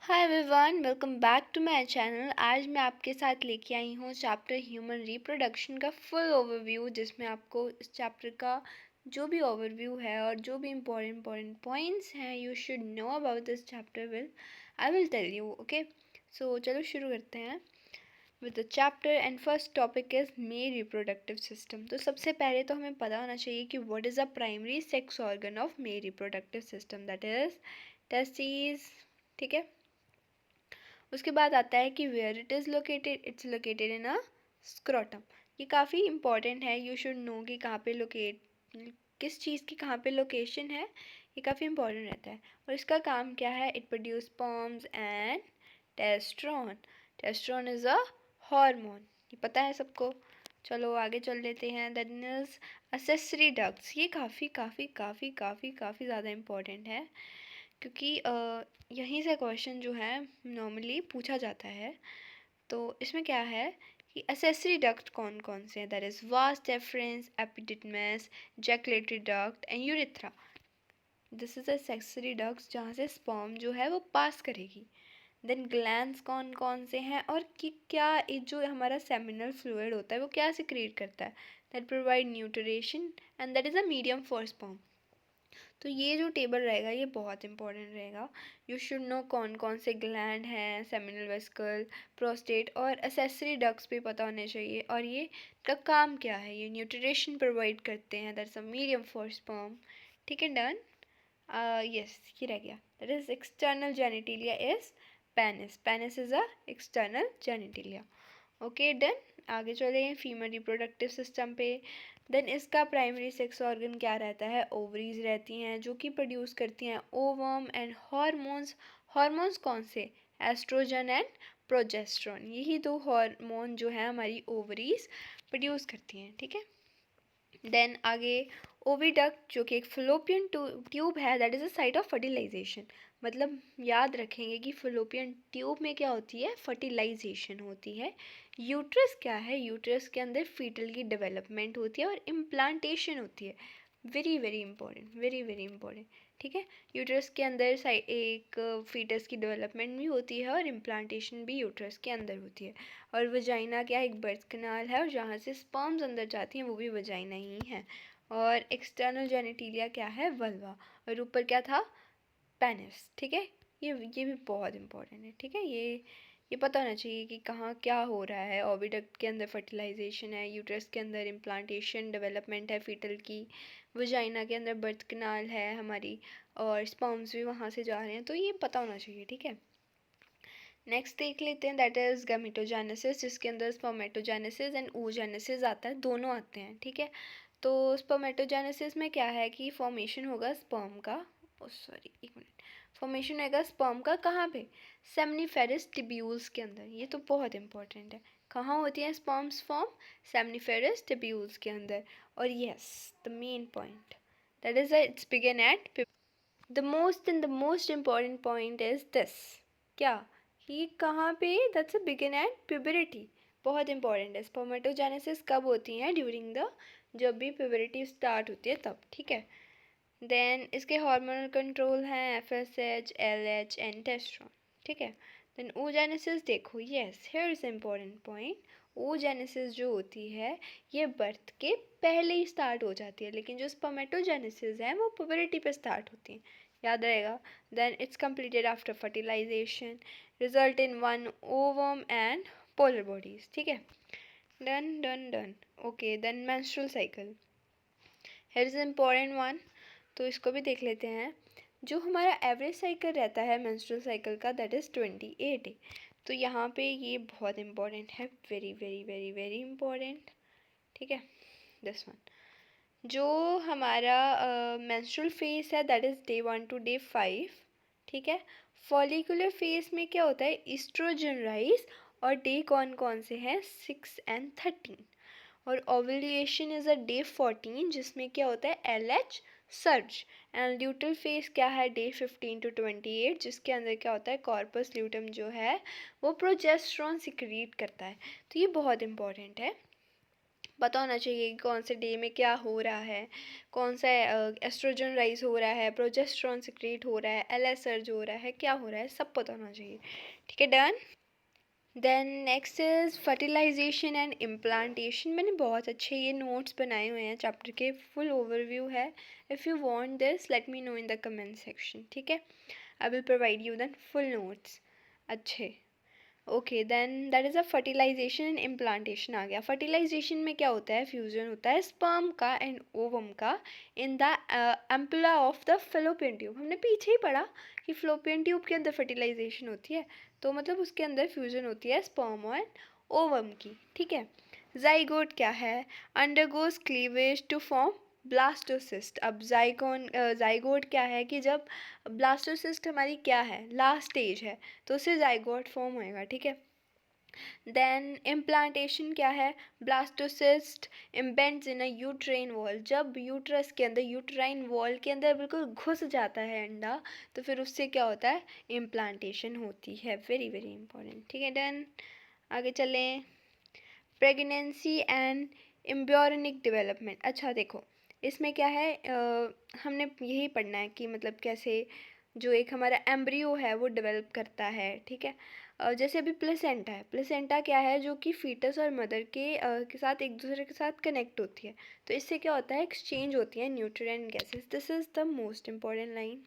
Hi everyone, welcome back to my channel. आज मैं आपके साथ लेके आई हूँ चैप्टर ह्यूमन रिप्रोडक्शन का फुल ओवरव्यू, जिसमें आपको इस चैप्टर का जो भी ओवरव्यू है और जो भी इम्पोर्टेंट पॉइंट्स हैं you should know about this chapter I will tell you. Okay, so चलो शुरू करते हैं with the chapter and first topic is male reproductive system. तो सबसे पहले तो हमें पता होना चाहिए कि what is the primary sex organ of male reproductive system, that is testis. ठीक है, उसके बाद आता है कि where it is located, it's located in a scrotum. ये काफ़ी इंपॉर्टेंट है, यू शुड नो कि कहाँ पे लोकेट, किस चीज़ की कहाँ पे लोकेशन है, ये काफ़ी इंपॉर्टेंट रहता है। और इसका काम क्या है, it produce sperms and testosterone. Testosterone is a hormone, ये पता है सबको। चलो आगे चल लेते हैं। Then is accessory ducts. ये काफ़ी काफ़ी काफ़ी काफ़ी काफ़ी ज़्यादा इम्पॉर्टेंट है, क्योंकि यहीं से क्वेश्चन जो है नॉर्मली पूछा जाता है। तो इसमें क्या है कि एसेसरी डक्ट कौन कौन से हैं, that is vas deferens, epididymis, ejaculatory duct and urethra. This is accessory ducts, जहाँ से स्पर्म जो है वो पास करेगी। देन ग्लैंड्स कौन कौन से हैं, और कि क्या ये जो हमारा सेमिनल फ्लूइड होता है वो क्या सिक्रीट करता है, that provide nutrition and that is a medium for sperm. तो ये जो टेबल रहेगा ये बहुत इंपॉर्टेंट रहेगा। यू शुड नो कौन कौन से ग्लैंड हैं, सेमिनल वेसिकल, प्रोस्टेट और एसेसरी डक्ट्स भी पता होने चाहिए। और ये का काम क्या है, ये न्यूट्रिशन प्रोवाइड करते हैं, that's a medium for sperm. ठीक है, डन। यस, ये रह गया, that is external genitalia is penis. Penis is a external genitalia. Okay, done. आगे चले फीमेल रिप्रोडक्टिव सिस्टम पे। देन इसका प्राइमरी सेक्स ऑर्गन क्या रहता है, ओवरीज रहती हैं जो कि प्रोड्यूस करती हैं ओवम एंड हॉर्मोन्स। हॉर्मोन्स कौन से, एस्ट्रोजन एंड प्रोजेस्ट्रॉन। यही दो हार्मोन जो है हमारी ओवरीज प्रोड्यूस करती हैं। ठीक है, देन आगे ओविडक्ट, जो कि एक फिलोपियन ट्यूब है, that is a site of fertilisation. मतलब याद रखेंगे कि फिलोपियन ट्यूब में क्या होती है, फर्टिलाइजेशन होती है। यूट्रस क्या है, यूट्रस के अंदर फीटल की डेवलपमेंट होती है और इम्प्लांटेशन होती है। Very very important, very very important. ठीक है, यूट्रस के अंदर एक फीटस की डेवलपमेंट भी होती है और इम्प्लांटेशन भी यूट्रस के अंदर होती है। और वजाइना क्या है, एक बर्थ कनाल है, और जहाँ से स्पर्म्स अंदर जाती हैं वो भी वजाइना ही है। और एक्सटर्नल जेनिटिलिया क्या है, वल्वा। और ऊपर क्या था, पेनिस। ठीक है, ये भी बहुत इंपॉर्टेंट है। ठीक है, ये पता होना चाहिए कि कहाँ क्या हो रहा है। ओविडक्ट के अंदर फर्टिलाइजेशन है, यूट्रस के अंदर इम्प्लांटेशन डेवलपमेंट है फीटल की, वजाइना के अंदर बर्थ कनाल है हमारी, और स्पर्म्स भी वहाँ से जा रहे हैं, तो ये पता होना चाहिए। ठीक है, नेक्स्ट देख लेते हैं, दैट इज़ गैमेटोजेनेसिस, जिसके अंदर स्पर्मेटोजेनेसिस एंड oogenesis आता है, दोनों आते हैं। ठीक है, तो स्पर्मेटोजेनेसिस में क्या है कि फॉर्मेशन होगा स्पर्म का, सॉरी एक मिनट, फॉर्मेशन होगा स्पर्म का कहाँ पे, सेमनीफेरस टिब्यूल्स के अंदर। ये तो बहुत इंपॉर्टेंट है, कहाँ होती है स्पर्म्स फॉर्म, सेमनीफेरस टिब्यूल्स के अंदर। और yes, the main point, that is it's begin at the most important point is this, क्या, ये कहाँ पे, दैट्स अ बिगिन एट प्यूबरिटी। बहुत इंपॉर्टेंट है। स्पर्मेटोजेनेसिस कब होती है, ड्यूरिंग द, जब भी प्यूबरिटी स्टार्ट होती है तब। ठीक है, देन इसके हार्मोनल कंट्रोल हैं FSH, LH एंड टेस्ट्रोन। ठीक है, देन oogenesis देखो, yes here is important point. oogenesis जो होती है ये बर्थ के पहले ही स्टार्ट हो जाती है, लेकिन जो स्पर्मेटोजेनेसिस है वो प्यूबरिटी पे स्टार्ट होती है, याद रहेगा। Then it's completed after fertilisation, result in one ovum and polar bodies. ठीक है, done done done. Okay, then menstrual cycle, here is important one, तो इसको भी देख लेते हैं। जो हमारा एवरेज साइकिल रहता है मेंस्ट्रुअल साइकिल का, दैट इज़ 28 डे। तो यहाँ पे ये बहुत इंपॉर्टेंट है, very very very very important. ठीक है, दिस वन, जो हमारा मेंस्ट्रुअल फेज है that is day 1 to day 5। ठीक है, फॉलिकुलर फेज में क्या होता है, ईस्ट्रोजन राइज, और डे कौन कौन से हैं, 6 and 13। और ओवुलेशन इज़ अ डे 14, जिसमें क्या होता है, LH surge. And luteal phase क्या है, डे 15 to 28, जिसके अंदर क्या होता है, कॉर्पस ल्यूटम जो है वो प्रोजेस्टेरॉन सिक्रीट करता है। तो ये बहुत इंपॉर्टेंट है। पता होना चाहिए कि कौन से डे में क्या हो रहा है, कौन सा एस्ट्रोजन राइज हो रहा है, प्रोजेस्टेरॉन सिक्रेट हो रहा है, एलएस सर्ज हो रहा है, क्या हो रहा है, सब पता होना चाहिए। ठीक है, done. Then next is fertilisation and implantation. मैंने बहुत अच्छे ये नोट्स बनाए हुए हैं, चैप्टर के फुल ओवरव्यू है। If you want this let me know in the comment section. ठीक है, I will provide you then full notes अच्छे। Okay, then that is a fertilisation and implantation आ गया। फर्टिलाइजेशन में क्या होता है, फ्यूजन होता है स्पर्म का एंड ओवम का in the ampulla of the fallopian tube. हमने पीछे ही पढ़ा कि फेलोपियन ट्यूब के अंदर फर्टिलाइजेशन होती है, तो मतलब उसके अंदर फ्यूजन होती है स्पर्म और ओवम की। ठीक है, जाइगोट क्या है, undergoes cleavage to form blastocyst. अब जाइगोट क्या है कि जब ब्लास्टोसिस्ट हमारी क्या है, लास्ट स्टेज है, तो उससे जाइगोट फॉर्म होएगा। ठीक है, देन इम्प्लांटेशन क्या है, ब्लास्टोसिस्ट इम्बेंड्स इन अ यूट्राइन वॉल। जब यूट्रस के अंदर, यूट्राइन वॉल के अंदर बिल्कुल घुस जाता है अंडा, तो फिर उससे क्या होता है, इम्प्लांटेशन होती है। Very very important. ठीक है, डन। आगे चलें, प्रेगनेंसी एंड एम्ब्रियोनिक डेवलपमेंट। अच्छा देखो, इसमें क्या है, हमने यही पढ़ना है कि मतलब कैसे जो एक हमारा एम्ब्रियो है वो डेवलप करता है। ठीक है, जैसे अभी प्लेसेंटा है, प्लेसेंटा क्या है, जो कि फीटस और मदर के साथ एक दूसरे के साथ कनेक्ट होती है, तो इससे क्या होता है, एक्सचेंज होती है nutrient gases. This is the most important line.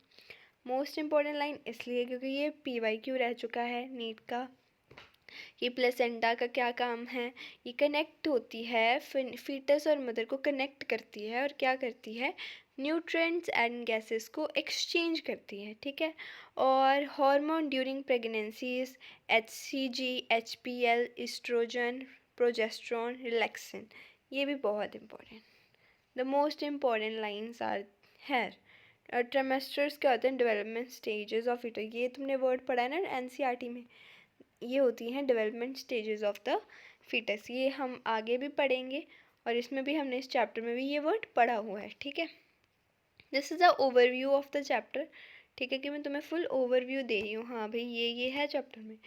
Most important line इसलिए क्योंकि ये PYQ रह चुका है नीट का। ये प्लेसेंटा का क्या काम है, ये कनेक्ट होती है, फीटस और मदर को कनेक्ट करती है और क्या करती है, न्यूट्रिएंट्स एंड गैसेस को एक्सचेंज करती है। ठीक है, और hormone during pregnancies HCG, HPL, estrogen, progesterone, relaxin, ये भी बहुत important. The most important lines are here. Trimesters क्या होते हैं, डेवलपमेंट स्टेजेस ऑफ इट। ये तुमने वर्ड पढ़ा है ना NCERT में, ये होती हैं development stages of the foetus. ये हम आगे भी पढ़ेंगे और इसमें भी हमने इस चैप्टर में भी ये वर्ड पढ़ा हुआ है। ठीक है, this is a overview of the chapter. ठीक है, कि मैं तुम्हें फुल ओवरव्यू दे रही हूँ, हाँ भाई ये है चैप्टर में।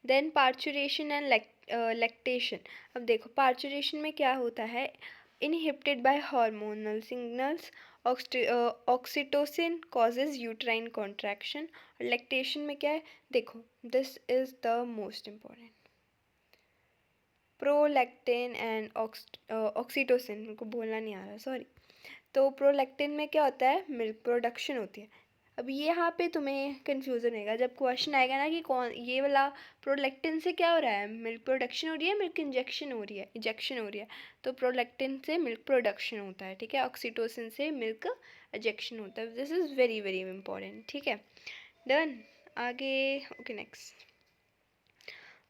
Then parturition and lactation. अब देखो, पार्चुरेशन में क्या होता है, inhibited by hormonal signals, oxytocin causes uterine contraction. और लैक्टेशन में क्या है, देखो this is the most important, prolactin and oxytocin, मेरे को बोलना नहीं आ रहा, सॉरी। तो प्रोलैक्टिन में क्या होता है, मिल्क प्रोडक्शन होती है। अब ये यहाँ पे तुम्हें कन्फ्यूज़न होगा जब क्वेश्चन आएगा ना कि कौन ये वाला प्रोलैक्टिन से क्या हो रहा है, मिल्क प्रोडक्शन हो रही है, मिल्क इंजेक्शन हो रही है, इंजेक्शन हो रही है। तो प्रोलैक्टिन से मिल्क प्रोडक्शन होता है। ठीक है, ऑक्सीटोसिन से मिल्क इंजेक्शन होता है। This is very very important. ठीक है, डन। आगे, okay next.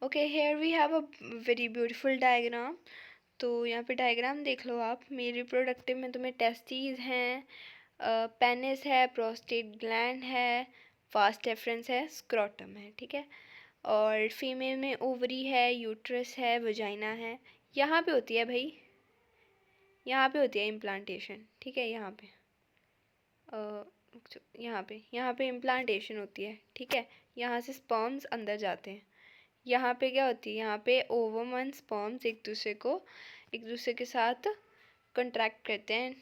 Okay, here we have a very beautiful diagram. तो यहाँ पे डायग्राम देख लो आप। मेरी रिप्रोडक्टिव में तुम्हें टेस्टीज हैं, पेनिस है, प्रोस्टेट ग्लैंड है, फास्ट एफरेंस है, स्क्रोटम है। ठीक है, और फीमेल में ओवरी है, यूट्रस है, वजाइना है। यहाँ पे होती है भाई, यहाँ पे होती है इम्प्लांटेशन। ठीक है, यहाँ पे इम्प्लांटेशन होती है। ठीक है, यहाँ से स्पर्म्स अंदर जाते हैं। यहाँ पे क्या होती है, यहाँ पे ओवम एंड स्पर्म्स एक दूसरे के साथ कंट्रैक्ट करते हैं।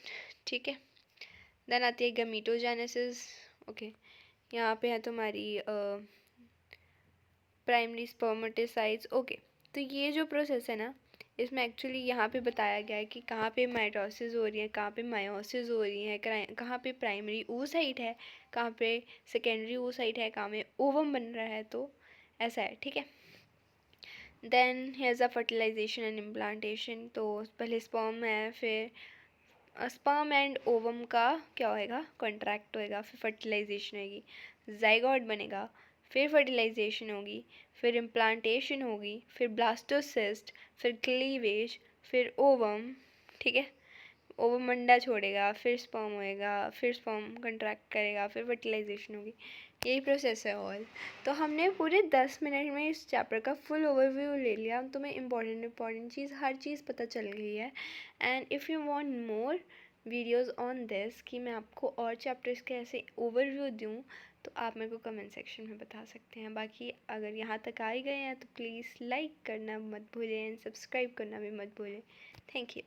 ठीक है, देन आती है गमीटोजेनेसिस। ओके, यहाँ पे है तुम्हारी प्राइमरी स्पर्मेटोसाइट्स। ओके, तो ये जो प्रोसेस है ना, इसमें एक्चुअली यहाँ पे बताया गया है कि कहाँ पे माइटोसिस हो रही है, कहाँ पे मायोसिस हो रही है, कहाँ पे प्राइमरी oocyte है, कहाँ पे सेकेंडरी oocyte है, कहाँ में ओवम बन रहा है। तो ऐसा है। ठीक है, then here's a fertilisation and implantation. तो पहले स्पर्म है, फिर स्पर्म एंड ओवम का क्या होएगा, कॉन्ट्रैक्ट होएगा, फिर फर्टिलाइजेशन होगी, जाइगोट बनेगा, फिर फर्टिलाइजेशन होगी, फिर इम्प्लांटेशन होगी, फिर ब्लास्टोसिस्ट, फिर क्लीवेज, फिर ओवम। ठीक है, ओवम अंडा छोड़ेगा, फिर स्पर्म होएगा, फिर स्पर्म कंट्रैक्ट करेगा, फिर फर्टिलाइजेशन होगी। यही प्रोसेस है ऑल। तो हमने पूरे 10 मिनट में इस चैप्टर का फुल ओवरव्यू ले लिया। तुम्हें इंपॉर्टेंट चीज़, हर चीज़ पता चल गई है। And if you want more videos on this, कि मैं आपको और चैप्टर्स के ऐसे ओवरव्यू दूँ, तो आप मेरे को कमेंट सेक्शन में बता सकते हैं। बाकी अगर यहाँ तक आ ही गए हैं तो प्लीज़ लाइक करना मत भूलें एंड सब्सक्राइब करना भी मत भूलें। Thank you.